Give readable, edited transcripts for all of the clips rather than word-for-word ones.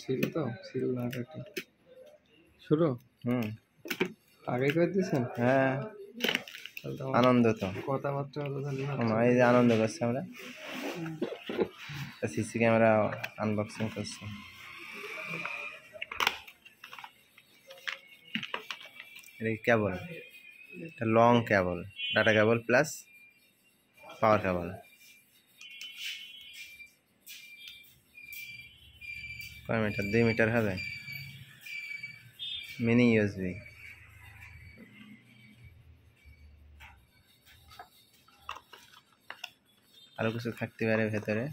Seal তো seal না কাটে শুরু। আগে করে দিয়েছেন? হ্যাঁ, আনন্দ তো কথাবার্তা হলো তাহলে। এই যে আনন্দ করছি আমরা, সিসি ক্যামেরা আনবক্সিং করছি। এটা কেবল, এটা long cable, data cable plus power cable. কয় মিটার? 2 মিটার হবে। Mini USB. আরো কিছু থাকতে পারে ভেতরে।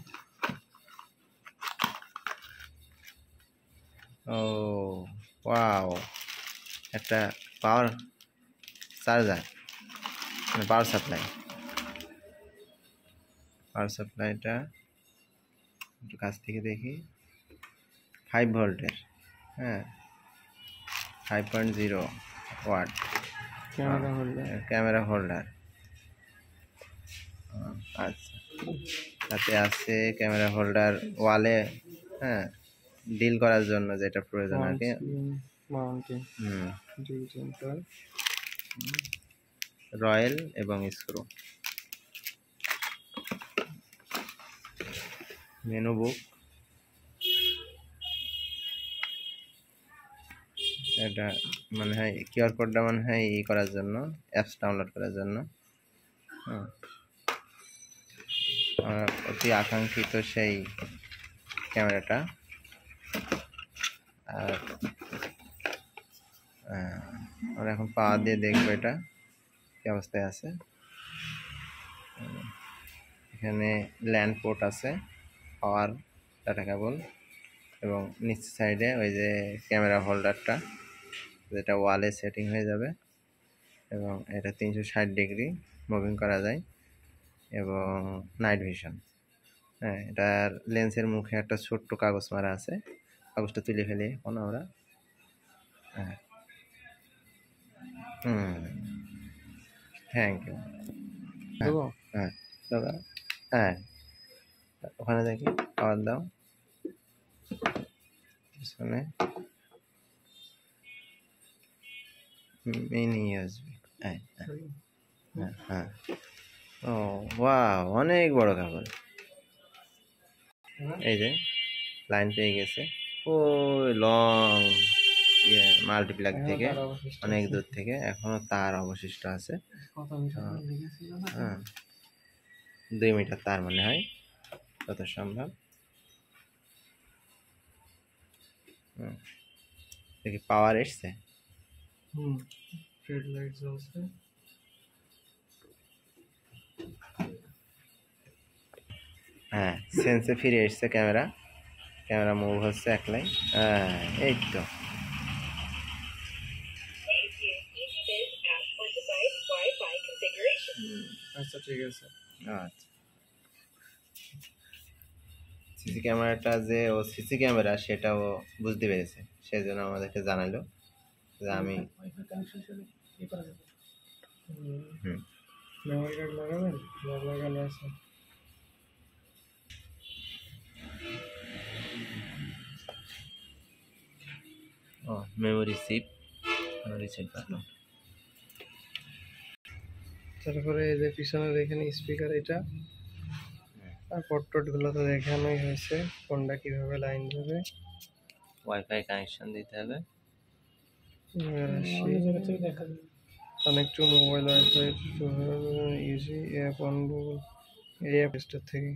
ও ওয়াও, একটা পাওয়ার চার্জার, মানে পাওয়ার সাপ্লাই। পাওয়ার সাপ্লাইটা একটু কাছ থেকে দেখি। 5 ভোল্টের, হ্যাঁ, 5.0 ওয়াট ক্যামেরা হোল্ডার। আচ্ছা, তাতে আছে ক্যামেরা হোল্ডার ওয়ালে, হ্যাঁ, ডিল করার জন্য যেটা প্রয়োজন আর কি। রয়েল এবং স্ক্রু। মেনু বুক, এটা মনে হয় কিউআর কোডটা মনে হয় ই করার জন্য, অ্যাপস ডাউনলোড করার জন্য। অতি আকাঙ্ক্ষিত সেই ক্যামেরাটা। আর আমরা এখন পাওয়ার দিয়ে দেখবো এটা কি অবস্থায় আছে। এখানে ল্যান্ড পোর্ট আছে, পাওয়ার, ডাটা কেবল, এবং নিচের সাইডে ওই যে ক্যামেরা হোল্ডারটা, যেটা ওয়ালে সেটিং হয়ে যাবে। এবং এটা 360 ডিগ্রি মুভিং করা যায়, এবং নাইট ভিশন। হ্যাঁ, এটার লেন্সের মুখে একটা ছোট্ট কাগজ মারা আছে, কাগজটা তুলে ফেলি এখন আমরা। হ্যাঁ, থ্যাংক ইউ। হ্যাঁ হ্যাঁ, ওখানে দেখি আবার দাও, পিছনে মিনি ইউএসবি। হ্যাঁ হ্যাঁ হ্যাঁ, ও ওয়াও, অনেক বড় কাগজ। এই যে লাইন পেয়ে গেছে, ওই লং মাল্টিপ্লাগ থেকে অনেক দূর থেকে এখনো তার অবশিষ্ট আছে। হ্যাঁ, 2 মিটার তার মনে হয় যত সম্ভব। দেখি পাওয়ার এসছে। হ্যাঁ, সেন্সে ফিরে এসছে ক্যামেরা, ক্যামেরা মুভ হচ্ছে একলাই। হ্যাঁ, এই তো। আচ্ছা ঠিক আছে। আচ্ছা, সিসি ক্যামেরাটা যে ও সিসি ক্যামেরা সেটাও বুঝতে পেরেছে, সেই জন্য আমাদেরকে জানালো যে আমি মেমোরি কার্ড লাগাবেন? লাগানো আছে। ও মেমোরি চিপ, মেমোরি চিপ পাবো। তারপরে এই যে পিছনে দেখেন স্পিকার, এটা আর পোর্টগুলো তো দেখানোই হয়েছে, কোনটা কিভাবে লাইন যাবে। ওয়াইফাই কানেকশন দিতে হবে। Connect to mobile wifi easy app on Google, এই অ্যাপ স্টোর থেকে।